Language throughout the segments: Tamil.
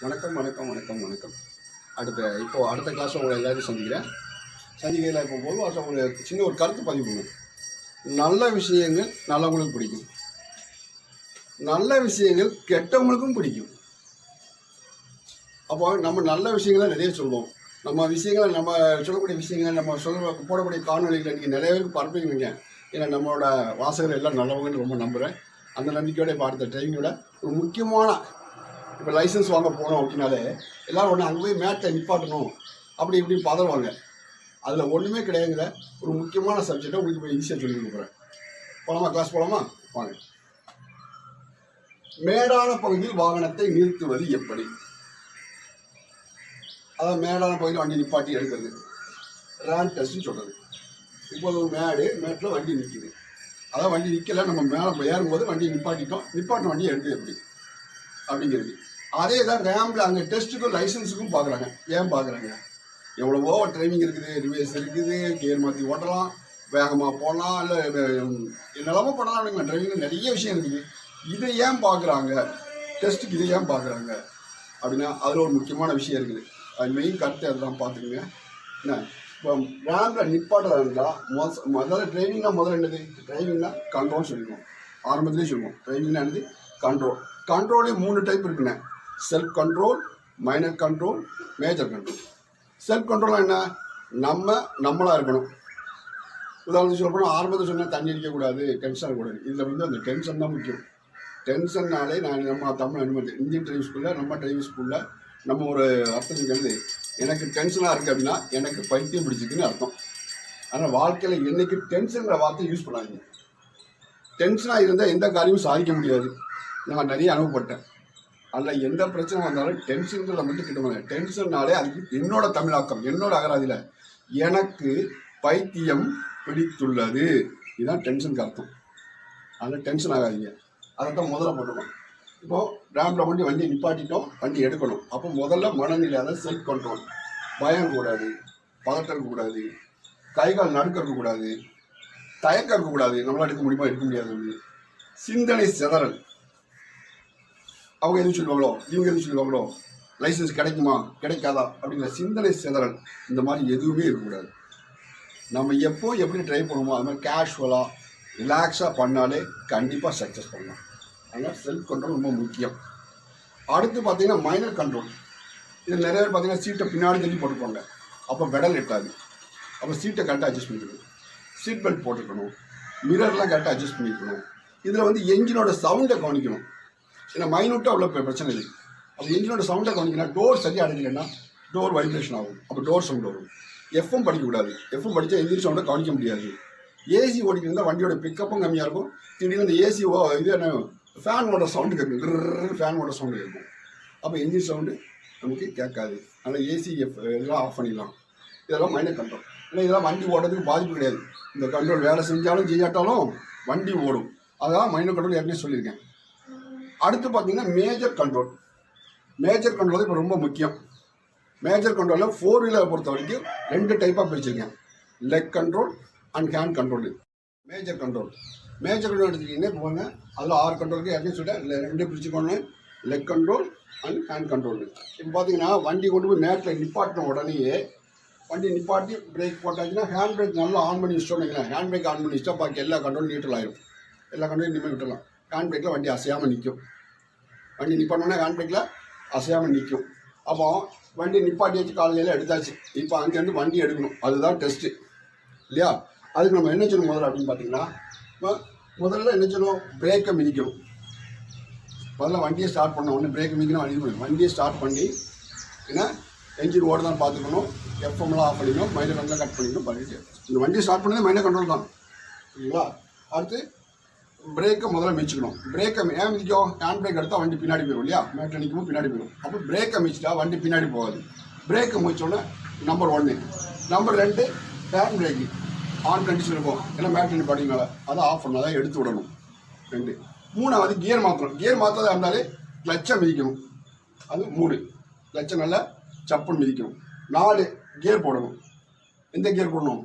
வணக்கம் வணக்கம் வணக்கம் வணக்கம். அடுத்த கிளாஸ் உங்களை எல்லாத்தையும் சந்திக்கையில் இப்போ பொதுவாக ஒரு சின்ன ஒரு கருத்து பதிவு பண்ணும். நல்ல விஷயங்கள் நல்லவங்களுக்கும் பிடிக்கும், நல்ல விஷயங்கள் கெட்டவங்களுக்கும் பிடிக்கும். அப்போ நம்ம நல்ல விஷயங்களை நிறைய சொல்லுவோம். நம்ம சொல்லக்கூடிய விஷயங்களை போடக்கூடிய காணொலிகளை நீங்கள் நிறைய பேருக்கு பரப்பிக்கிறீங்க. ஏன்னா நம்மளோட வாசகர்கள் எல்லாம் நல்லவங்கன்னு ரொம்ப நம்புகிறேன். அந்த நம்பிக்கையோட இப்போ அடுத்த ட்ரைனிங்கோட ஒரு முக்கியமான இப்போ லைசன்ஸ் வாங்க போனோம் அப்படின்னாலே எல்லோரும் ஒன்று அங்கே போய் மேட்டை நிப்பாட்டணும் அப்படி இப்படின்னு பதறுவாங்க. அதில் ஒன்றுமே கிடையாதுங்கிற ஒரு முக்கியமான சப்ஜெக்டை உங்களுக்கு போய் ஈஸியாக சொல்லி கொடுக்குறேன். கிளாஸ் போகலாமா? வாங்க. மேடான பகுதியில் வாகனத்தை நிறுத்துவது எப்படி? அதாவது மேடான பகுதியில் வண்டி நிப்பாட்டி எடுக்கிறது ரேண்ட் டெஸ்ட்னு சொல்கிறது. இப்போது ஒரு மேட்டில் வண்டி நிற்கிது. அதான் வண்டி நிற்கலை, நம்ம மேலே ஏறும்போது வண்டியை நிப்பாட்டின வண்டியை எடுத்து எப்படி அப்படிங்கிறது. அதே தான் ரேம்பில் அங்கே டெஸ்ட்டுக்கும் லைசன்ஸுக்கும் பார்க்குறாங்க. ஏன் பார்க்குறாங்க? எவ்வளவோ டிரைவிங் இருக்குது, ரிவேஸ் இருக்குது, கியர் மாற்றி ஓட்டலாம், வேகமாக போடலாம், இல்லை என்னெல்லாமோ பண்ணலாம். அப்படிங்க டிரைவிங்கில் நிறைய விஷயம் இருக்குது. இதை ஏன் பார்க்குறாங்க? டெஸ்ட்டுக்கு இதை ஏன் பார்க்குறாங்க அப்படின்னா அதில் ஒரு முக்கியமான விஷயம் இருக்குது. அது மெயின் கருத்து அதெல்லாம் பார்த்துக்குங்க. என்ன இப்போ ரேம்பில் நிப்பாட்டதாக இருந்தால் முதல்ல டிரைவிங்னா என்னது? டிரைவிங்னா கண்ட்ரோல்னு சொல்லிடுவோம். ஆரம்பத்துலேயே சொல்லுவோம் டிரைவிங்னா என்னது? கண்ட்ரோல். கண்ட்ரோலே 3 டைப் இருக்குண்ணே. Self control, minor control, major control. Self கண்ட்ரோலாக என்ன? நம்மளாக இருக்கணும். உதாரணத்துக்கு சொல்ல போனால் ஆரம்பத்தில் சொன்னால் தண்ணி அடிக்கக்கூடாது, டென்ஷன் ஆகக்கூடாது. இதில் அந்த டென்ஷன் தான் முக்கியம். டென்ஷன்னாலே நம்ம தமிழ் அனுமதி இந்தியன் டிரைவிங் ஸ்கூலில் நம்ம டிரைவிங் ஸ்கூலில் நம்ம ஒரு அர்த்தம் எழுது, எனக்கு டென்ஷனாக இருக்குது அப்படின்னா எனக்கு பைத்தியம் பிடிச்சிக்குன்னு அர்த்தம். ஆனால் வாழ்க்கையில் என்றைக்கு டென்ஷன்கிற வார்த்தை யூஸ் பண்ணாதீங்க. டென்ஷனாக இருந்தால் எந்த காரியமும் சாதிக்க முடியாது. நான் நிறைய அனுபவப்பட்டேன். அதில் எந்த பிரச்சனை வந்தாலும் டென்ஷன்களை மட்டும் கிட்ட டென்ஷன்னாலே அதுக்கு என்னோட தமிழாக்கம், என்னோட அகராதியில் எனக்கு பைத்தியம் பிடித்துள்ளது, இதுதான் டென்ஷனுக்கு அர்த்தம். அதில் டென்ஷன் ஆகாதீங்க. அதை தான் முதல்ல போட்டுக்கணும். இப்போது ரேம்பில் வண்டி நிப்பாட்டிட்டோம், வண்டி எடுக்கணும். அப்போ முதல்ல மனநிலை, அதாவது செல்ஃப் கண்ட்ரோல். பயம் கூடாது, பதட்டம் இருக்கக்கூடாது, கைகால் நடுக்க இருக்கக்கூடாது, தயக்கம் இருக்கக்கூடாது. நம்மளால் எடுக்க முடியாது. சிந்தனை சிதறல், அவங்க எதுவும் சொல்லுவாங்களோ இவங்க எதுவும் சொல்லுவாங்களோ, லைசன்ஸ் கிடைக்குமா கிடைக்காதா அப்படிங்கிற சிந்தனை சிதறல், இந்த மாதிரி எதுவுமே இருக்கக்கூடாது. நம்ம எப்படி ட்ரை பண்ணுவோமோ அது மாதிரி கேஷுவலாக ரிலாக்ஸாக பண்ணாலே கண்டிப்பாக சக்ஸஸ் பண்ணலாம். அதனால் செல்ஃப் கண்ட்ரோல் ரொம்ப முக்கியம். அடுத்து பார்த்தீங்கன்னா மைனர் கண்ட்ரோல். இதில் நிறைய பேர் பார்த்தீங்கன்னா சீட்டை பின்னாடி தள்ளி போட்டுருப்பாங்க. அப்போ பெடல் எட்டாது. அப்போ சீட்டை கரெக்டாக அட்ஜஸ்ட் பண்ணிக்கணும். சீட் பெல்ட் போட்டுக்கணும். மிரர்லாம் கரெக்டாக அட்ஜஸ்ட் பண்ணிக்கணும். இதில் என்ஜினோட சவுண்டை கவனிக்கணும். ஏன்னா மைனூட்டாக உள்ள பிரச்சனை இல்லை. அப்போ என்ஜினோட சவுண்டை கவனிக்கணும். டோர் சரியாக அடைக்கலைன்னா டோர் வைப்ரேஷன் ஆகும். அப்போ டோர் சவுண்ட் வரும். எஃப்எம் படிக்கக்கூடாது. எஃப்எம் படித்தா என்ஜின் சவுண்டை கவனிக்க முடியாது. ஏசி ஓடிக்கிட்டு இருந்தால் வண்டியோட பிக்கப்பும் கம்மியாக இருக்கும். திடீர்னு இந்த ஏசி என்ன ஃபேன் ஓட சவுண்டு கேட்கும். ஃபேன் ஓட சவுண்டு கேட்கும். அப்போ என்ஜின் சவுண்டு நமக்கு கேட்காது. அதனால் ஏசி இதெல்லாம் ஆஃப் பண்ணிடலாம். இதெல்லாம் மைனர் கண்ட்ரோல். ஏன்னா இதெல்லாம் வண்டி ஓடுறதுக்கு பாதிப்பு கிடையாது. இந்த கண்ட்ரோல் வேலை செஞ்சாலும் செய்யாட்டாலும் வண்டி ஓடும். அதான் மைனர் கண்ட்ரோல் ஏற்கனவே சொல்லியிருக்கேன். அடுத்து பார்த்தீங்கன்னா மேஜர் கண்ட்ரோல். மேஜர் கண்ட்ரோல் இப்போ ரொம்ப முக்கியம். மேஜர் கண்ட்ரோலில் 4 வீலரை பொறுத்த வரைக்கும் 2 டைப்பாக பிரிச்சிருக்கேன். Leg control and hand control. Major control எடுத்துக்கிட்டிங்கன்னா இப்போ பாருங்க, அதில் 6 கண்ட்ரோலுக்கு ஏற்கனவே சொல்லிட்டேன். 2 பிரிச்சுக்கணும், leg control and hand control. இப்போ பார்த்தீங்கன்னா வண்டி கொண்டு போய் மேட்டில் நிப்பாட்டின உடனேயே வண்டி நிப்பாட்டி பிரேக் போட்டாச்சுன்னா ஹேண்ட் பிரேக் நல்லா ஆன் பண்ணி வச்சிட்டோம். ஹேண்ட் பிரேக் ஆன் பண்ணி வச்சா பாக்கி எல்லா கண்ட்ரோலும் நியூட்ரல் ஆயிடும். எல்லா கண்ட்ரோலும் இனிமேல் விட்டுடலாம். ஹேண்ட் பிரேக்கில் வண்டி அசையாமல் நிற்கும். வண்டி நிப்பாட்டினோன்னா ஹேண்ட் பிரேக்கில் அசையாமல் நிற்கும். அப்போ வண்டி நிப்பாட்டி வச்சு காலையில் எடுத்தாச்சு. இப்போ அங்கேருந்து வண்டி எடுக்கணும். அதுதான் டெஸ்ட்டு இல்லையா? அதுக்கு நம்ம என்ன சொல்லணும் முதல்ல அப்படின்னு பார்த்தீங்கன்னா, முதல்ல என்ன சொல்லணும்? பிரேக்கை மிதிக்கணும். முதல்ல வண்டியை ஸ்டார்ட் பண்ண உடனே பிரேக்கை மிதிக்கணும். வண்டியை ஸ்டார்ட் பண்ணி ஏன்னா என்ஜின் ஓடுதான் பார்த்துக்கணும். எஃப்எம்லாம் ஆஃப் பண்ணிக்கணும். மைனர் கண்ட்ரோல் கட் பண்ணிக்கணும். பண்ணிட்டு இந்த வண்டியை ஸ்டார்ட் பண்ணது மைனர் கண்ட்ரோல் தான். சரிங்களா? அடுத்து பிரேக்கை முதல்ல மிதிச்சுக்கணும். பிரேக்கை ஏன் மிதிக்கும்? ஹேண்ட் பிரேக் எடுத்தால் வண்டி பின்னாடி போயிடும் இல்லையா? மேட்டில் நிற்கும் பின்னாடி போயிடும். அப்போ பிரேக்கை மிதிச்சிட்டா வண்டி பின்னாடி போகாது. பிரேக்கை மிதிச்சோடனே number 1. Number 2 hand brake on condition இருக்கும். ஏன்னா மேட்டில் நிப்பாட்டினால அதை ஆஃப் பண்ணால் தான் எடுத்து விடணும். 2. 3வது கியர் மாற்றணும். கியர் மாற்றதாக இருந்தாலே கிளச்சை மிதிக்கணும். அது 3. கிளச்சை நல்லா சப்புன்னு மிதிக்கணும். 4 கியர் போடணும். எந்த கியர் போடணும்?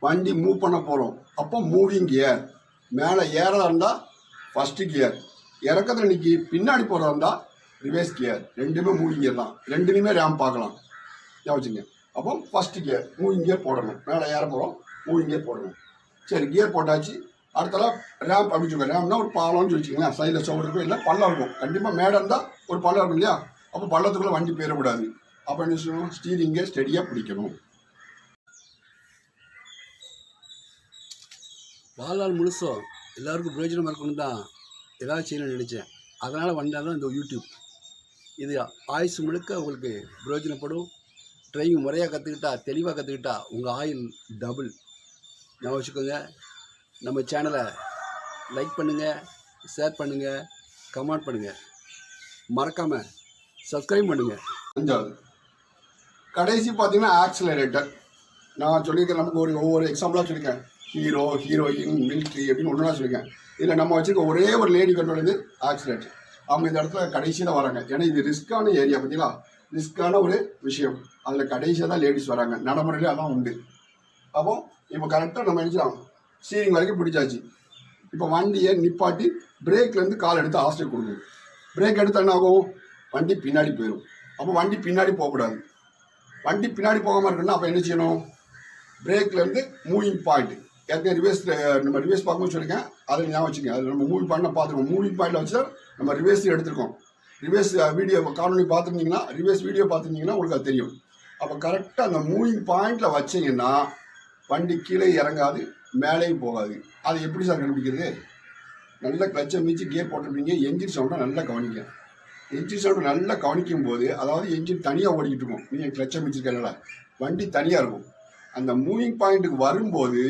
வண்டி மூவ் பண்ண போகிறோம். அப்போ மூவிங் கியர். மேலே ஏறதாக இருந்தால் ஃபஸ்ட்டு கியர், இறக்கத்தில் நிற்கி பின்னாடி போகிறதா இருந்தால் ரிவர்ஸ் கியர், ரெண்டுமே மூவிங் கியர் தான். ரெண்டுலையுமே ரேம் பார்க்கலாம் யோசிச்சுங்க. அப்போ ஃபஸ்ட்டு கியர் மூவிங் கியர் போடணும், மேலே ஏற போகிறோம் மூவிங் கியர் போடணும். சரி கியர் போட்டாச்சு. அடுத்தல ரேம்ப் அப்படின்னு சொல்லுங்க. ரேம்னா ஒரு பாலம்னு வச்சுக்கோங்களேன். சைடில் சவுண்ட் இருக்கும், இல்லை பள்ளம் இருக்கும். கண்டிப்பாக மேடம் இருந்தால் ஒரு பள்ளம் இருக்கும் இல்லையா? அப்போ பள்ளத்துக்குள்ளே வண்டி போயிடக்கூடாது. அப்போ என்ன சொல்லணும், ஸ்டீரிங்கை ஸ்டெடியாக பிடிக்கணும். வாழ்நாள் முழுசும் எல்லாருக்கும் பிரயோஜனமாக இருக்கணும் தான் ஏதாவது செய்யணும்னு நினச்சேன். அதனால் வந்தால் தான் இந்த யூடியூப். இது ஆயுசு முழுக்க உங்களுக்கு பிரயோஜனப்படும். ட்ரைவிங் முறையாக கற்றுக்கிட்டா, தெளிவாக கற்றுக்கிட்டா உங்கள் ஆயுள் டபுள். நான் வச்சுக்கோங்க. நம்ம சேனலை லைக் பண்ணுங்கள், ஷேர் பண்ணுங்கள், கமெண்ட் பண்ணுங்கள், மறக்காமல் சப்ஸ்கிரைப் பண்ணுங்கள். அஞ்சாவது கடைசி பார்த்தீங்கன்னா ஆக்சிலரேட்டர். நான் சொல்லியிருக்கேன், நமக்கு ஒவ்வொரு எக்ஸாம்பிளாக சொல்லியிருக்கேன். ஹீரோ, ஹீரோயின், மிலிட்ரி அப்படின்னு ஒன்றுனா சொல்லியிருக்கேன். இதில் நம்ம வச்சுருக்க ஒரே ஒரு லேடி கண்ட்ரோல் வந்து ஆக்சிலேட்டர். அவங்க இந்த இடத்துல கடைசியில் வராங்க. ஏன்னா இது ரிஸ்க்கான ஏரியா, பார்த்தீங்களா? ரிஸ்க்கான ஒரு விஷயம். அதில் கடைசியாக தான் லேடிஸ் வராங்க. நடைமுறையிலே அதான் உண்டு. அப்போ இப்போ கரெக்டாக நம்ம நினச்சோம் ஸ்டீரிங் வரைக்கும் பிடிச்சாச்சு. இப்போ வண்டியை நிப்பாட்டி பிரேக்லேருந்து கால் எடுத்து ஆஸ்ட்ரேட் கொடுக்கணும். பிரேக் எடுத்து என்ன ஆகும், வண்டி பின்னாடி போயிடும். அப்போ வண்டி பின்னாடி போகக்கூடாது. வண்டி பின்னாடி போகாமல் இருக்குன்னா அப்போ என்ன செய்யணும், பிரேக்லேருந்து மூவிங் பாயிண்ட். ஏற்கனவே நம்ம ரிவர்ஸ் பார்க்கணும்னு சொல்லியிருக்கேன். அதில் ஞாபகம் வச்சுக்கோங்க. அதில் நம்ம மூவிங் பாயிண்ட் பார்த்துருக்கோம். மூவிங் பாயிண்டில் வச்சு நம்ம ரிவர்ஸ் எடுத்துருக்கோம். ரிவர்ஸ் வீடியோ காணொலி பார்த்துருந்தீங்கன்னா, ரிவர்ஸ் வீடியோ பார்த்துருந்தீங்கன்னா உங்களுக்கு அது தெரியும். அப்போ கரெக்டாக அந்த மூவிங் பாயிண்டில் வச்சிங்கன்னா வண்டி கீழே இறங்காது, மேலேயும் போகாது. அது எப்படி சார் கண்டுபிடிக்கிறது? நல்லா கிளச்சை மீச்சு கியர் போட்டிருப்பீங்க. என்ஜின் சவுண்டை நல்லா கவனிங்க. என்ஜின் சவுண்டு நல்லா கவனிக்கும் போது, அதாவது என்ஜின் தனியாக ஓடிக்கிட்டு இருக்கும். நீங்கள் கிளச்சை மீச்சிருக்கனால வண்டி தனியாக இருக்கும். அந்த மூவிங் பாயிண்ட்டுக்கு வரும்போது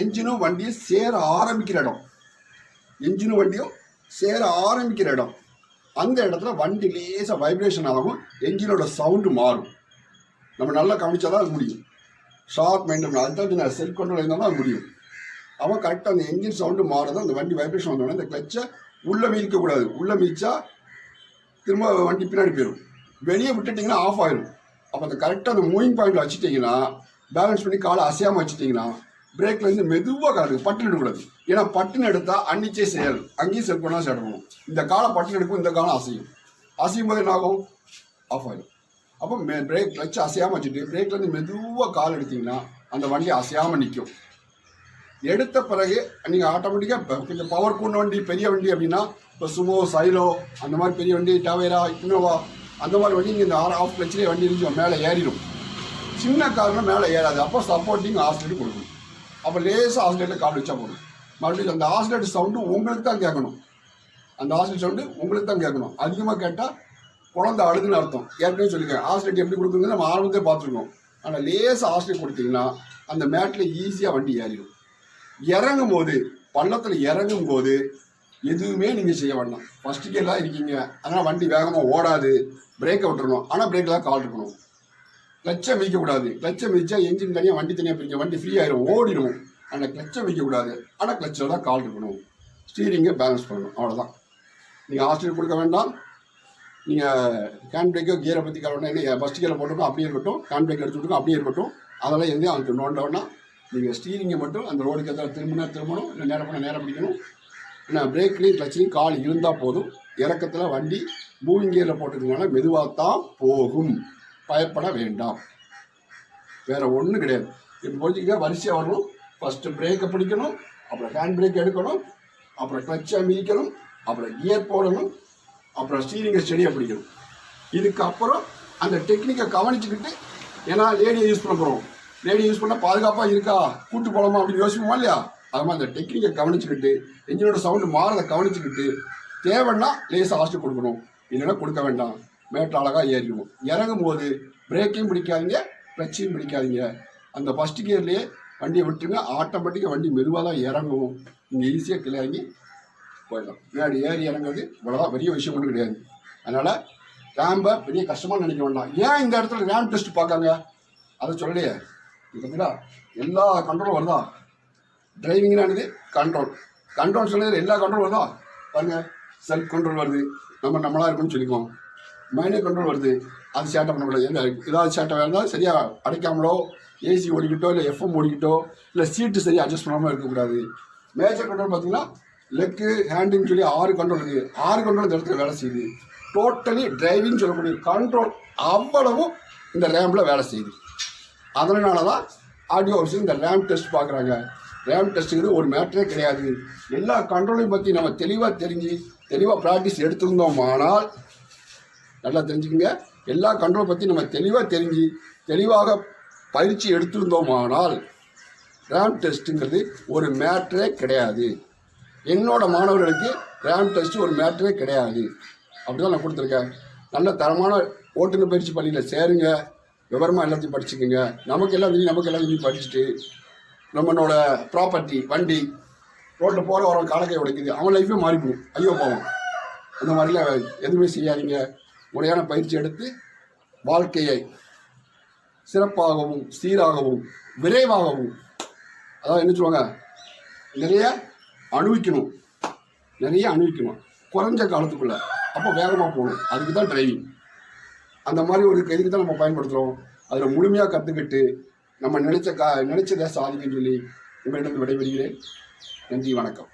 என்ஜினும் வண்டியும் சேர ஆரம்பிக்கிற இடம், என்ஜினும் வண்டியும் சேர ஆரம்பிக்கிற இடம், அந்த இடத்துல வண்டி லேசாக வைப்ரேஷன் ஆகும், என்ஜினோட சவுண்டு மாறும். நம்ம நல்லா கவனிச்சா தான் அது முடியும். ஷார்ப் மைண்ட் அதுதான் செல்ஃப் கண்ட்ரோல் இருந்தால் தான் அது முடியும். அவன் கரெக்டாக அந்த என்ஜின் சவுண்டு மாறுதான், அந்த வண்டி வைப்ரேஷன் வந்தோடனே இந்த கிளச்சை உள்ளே மிதிக்கக்கூடாது. உள்ளே மிதிச்சா திரும்ப வண்டி பின்னாடி போயிடும். வெளியே விட்டுட்டிங்கன்னா ஆஃப் ஆயிடும். அப்போ அந்த கரெக்டாக அந்த மூவிங் பாயிண்டில் வச்சுட்டிங்கன்னா, பேலன்ஸ் பண்ணி காலை அசையாமல் வச்சுட்டிங்கன்னா, பிரேக்லேருந்து மெதுவாக காலுக்கு பட்டுன்னு எடுக்கக்கூடாது. ஏன்னா பட்டுன்னு எடுத்தால் அன்னிச்சே செயல், அங்கேயும் செட் பண்ணால் சேடணும். இந்த காலை பட்டுன்னு எடுக்கும், இந்த காலம் அசையும். அசையும் போது என்ன ஆகும், ஆஃப் ஆகிடும். அப்போ பிரேக் கிளச்சு அசையாமல் வச்சுட்டு பிரேக்லேருந்து மெதுவாக கால் எடுத்திங்கன்னா அந்த வண்டி அசையாமல் நிற்கும். எடுத்த பிறகு நீங்கள் ஆட்டோமேட்டிக்காக கொஞ்சம் பவர் கூடின வண்டி, பெரிய வண்டி அப்படின்னா இப்போ சுமோ, சைலோ அந்த மாதிரி பெரிய வண்டி, டவேரா, இனோவா அந்த மாதிரி வண்டி நீங்கள் இந்த ஆஃப் கிளச்சிலே வண்டி இருந்துச்சு மேலே ஏறிடும். சின்ன காரணம் மேலே ஏறாது. அப்போ சப்போர்ட்டிங் ஆசிலேட் கொடுக்கணும். அப்போ லேசாக ஆசிலேட்டில் கால் வச்சா போடும். மறுபடியும் அந்த ஆசிலேட் சவுண்டு உங்களுக்கு தான் கேட்கணும். அந்த ஆசிலேட் சவுண்டு உங்களுக்கு தான் கேட்கணும். அதிகமாக கேட்டால் குழந்தை அழுதுன்னு அர்த்தம். ஏற்கனவே சொல்லியிருக்கேன் ஆசிலேட் எப்படி கொடுக்குறது நம்ம ஆரம்பத்தே பார்த்துருக்கோம். ஆனால் லேசாக ஆசிலேட் கொடுத்தீங்கன்னா அந்த மேட்டில் ஈஸியாக வண்டி ஏறிடும். இறங்கும் போது, பள்ளத்தில் இறங்கும் போது எதுவுமே நீங்கள் செய்ய வேண்டாம். ஃபஸ்ட்டு கியர்லாம் இருக்கீங்க, அதனால் வண்டி வேகமாக ஓடாது. பிரேக்கை விட்டுறணும். ஆனால் பிரேக்கில் கால் இருக்கணும். கிளச்சை மிதிக்கக்கூடாது. கிளச்சை மிதிச்சா என்ஜின் தனியாக வண்டி தனியாக பிடிக்கும், வண்டி ஃப்ரீ ஆயிடும், ஓடிடும். ஆனால் கிளச்சை மிதிக்கக்கூடாது. ஆனால் கிளச்சில் தான் கால் இருக்கணும். ஸ்டீரிங்கை பேலன்ஸ் பண்ணணும், அவ்வளோதான். நீங்கள் ஆஸ்ட்ரேட் கொடுக்க வேண்டாம். நீங்கள் ஹேண்ட் பிரேக்கோ கியரை பற்றி கவலை என்ன, ஃபஸ்ட் கியரில் போட்டுருக்கோம் அப்படியே இருக்கட்டும், ஹேண்ட் பிரேக் எடுத்துகிட்டு அப்படியே இருக்கட்டும். அதெல்லாம் எங்கேயும் அவனுக்கு நோண்டோன்னா நீங்கள் ஸ்டீரிங்கை மட்டும் அந்த ரோடுக்கு எதாவது திரும்பணும், இல்லை நேரம் பண்ண நேரம் பிடிக்கணும். ஏன்னா பிரேக்லேயும் கிளச்சிலையும் கால் இருந்தால் போதும். இறக்கத்தில் வண்டி மூவிங் கியரில் போட்டுக்கிறதுனால மெதுவாக தான் போகும். பயப்பட வேண்டாம். வேறு ஒன்றும் கிடையாது. இப்போ புரிஞ்சுக்க, வரிசையாக வரணும். ஃபஸ்ட்டு பிரேக்கை பிடிக்கணும், அப்புறம் ஹேண்ட் பிரேக் எடுக்கணும், அப்புறம் கிளச்சை மிதிக்கணும், அப்புறம் கியர் போடணும், அப்புறம் ஸ்டீரிங்கை ஸ்டெடியாக பிடிக்கணும். இதுக்கப்புறம் அந்த டெக்னிக்கை கவனிச்சுக்கிட்டு, ஏன்னா லேடியை யூஸ் பண்ண போகிறோம். லேடியை யூஸ் பண்ணால் பாதுகாப்பாக இருக்கா, கூட்டு போகலாமா அப்படின்னு யோசிப்போமா இல்லையா? அது மாதிரி அந்த டெக்னிக்கை கவனிச்சுக்கிட்டு, என்ஜினோட சவுண்டு மாறதை கவனிச்சுக்கிட்டு, தேவைன்னா லேசாக ஆஸ்ட்ரேட் கொடுக்கணும், இல்லைன்னா கொடுக்க வேண்டாம். மேட்டில் அழகாக ஏறிடுவோம். இறங்கும் போது பிரேக்கையும் பிடிக்காதீங்க, கிளச்சையும் பிடிக்காதீங்க. அந்த ஃபஸ்ட்டு கியர்லேயே வண்டியை விட்டுருங்க. ஆட்டோமேட்டிக்காக வண்டி மெதுவாக தான் இறங்கும். நீங்கள் ஈஸியாக கீழே இறங்கி போயிடலாம். முன்னாடி ஏறி இறங்குறது இவ்வளோதான், பெரிய விஷயம் ஒன்றும் கிடையாது. அதனால் ரேம்பை பெரிய கஷ்டமாக நினைக்க வேண்டாம். ஏன் இந்த இடத்துல ரேம்ப் டெஸ்ட் பார்க்காங்க, அதை சொல்லலையே. பார்த்தீங்களா, எல்லா கண்ட்ரோலும் வருதா? டிரைவிங்னானது கண்ட்ரோல். கண்ட்ரோல் சொன்னது எல்லா கண்ட்ரோல் வருதா பாருங்கள். செல்ஃப் கண்ட்ரோல் வருது, நம்மளாக இருக்குன்னு சொல்லிக்குவோம். மைனர் கண்ட்ரோல் வருது, அது சேட்டை பண்ணக்கூடாது. ஏதாவது சேட்டை வேணால் சரியாக அடைக்காமலோ, ஏசி ஓடிக்கிட்டோ, இல்லை எஃப்எம் ஓடிக்கிட்டோ, இல்லை சீட்டு சரியாக அட்ஜஸ்ட் பண்ணாமல் இருக்கக்கூடாது. மேஜர் கண்ட்ரோல் பார்த்தீங்கன்னா லெக்கு, ஹேண்டுன்னு சொல்லி 6 கண்ட்ரோல் இருக்குது. 6 கண்ட்ரோல் இந்த இடத்துல வேலை செய்யுது. டோட்டலி டிரைவிங் சொல்லக்கூடிய கண்ட்ரோல் அவ்வளவும் இந்த ரேம்பில் வேலை செய்யுது. அதனால தான் ஆடியோ ஆஃபீஸர் இந்த ரேம் டெஸ்ட் பார்க்குறாங்க. ரேம் டெஸ்ட்டுங்கிறது ஒரு மேட்டரே கிடையாது. எல்லா கண்ட்ரோலையும் பற்றி நம்ம தெளிவாக தெரிஞ்சு தெளிவாக ப்ராக்டிஸ் எடுத்திருந்தோமானால், நல்லா தெரிஞ்சுக்கோங்க, எல்லா கண்ட்ரோல் பற்றி நம்ம தெளிவாக தெரிஞ்சு தெளிவாக பயிற்சி எடுத்திருந்தோமானால் ரேம் டெஸ்ட்டுங்கிறது ஒரு மேட்டரே கிடையாது. என்னோட மாணவர்களுக்கு ரேம் டெஸ்ட்டு ஒரு மேட்டரே கிடையாது. அப்படி தான் நான் கொடுத்துருக்கேன். நல்ல தரமான ஓட்டுநர் பயிற்சி பள்ளியில் சேருங்க, விவரமாக எல்லாத்தையும் படிச்சுக்கோங்க. நமக்கு எல்லாம் படிச்சுட்டு நம்மளோட ப்ராப்பர்ட்டி வண்டி ரோட்டில் போகிற வர காலக்கை உடைக்குது, அவன் லைஃபே மாறி போகும், ஐயோ போவோம். அந்த மாதிரிலாம் எதுவுமே செய்யாதீங்க. முறையான பயிற்சி எடுத்து வாழ்க்கையை சிறப்பாகவும் சீராகவும் விரைவாகவும், அதாவது என்ன சொல்லுவாங்க, நிறைய அனுபவிக்கணும், குறைஞ்ச காலத்துக்குள்ளே, அப்போ வேகமாக போகணும். அதுக்கு தான் டிரைவிங். அந்த மாதிரி ஒரு இதுக்கு தான் நம்ம பயன்படுத்துகிறோம். அதில் முழுமையாக கற்றுக்கிட்டு நம்ம நினச்சதை சாதிக்கன்னு சொல்லி உங்களிடம் விடைபெறுகிறேன். நன்றி, வணக்கம்.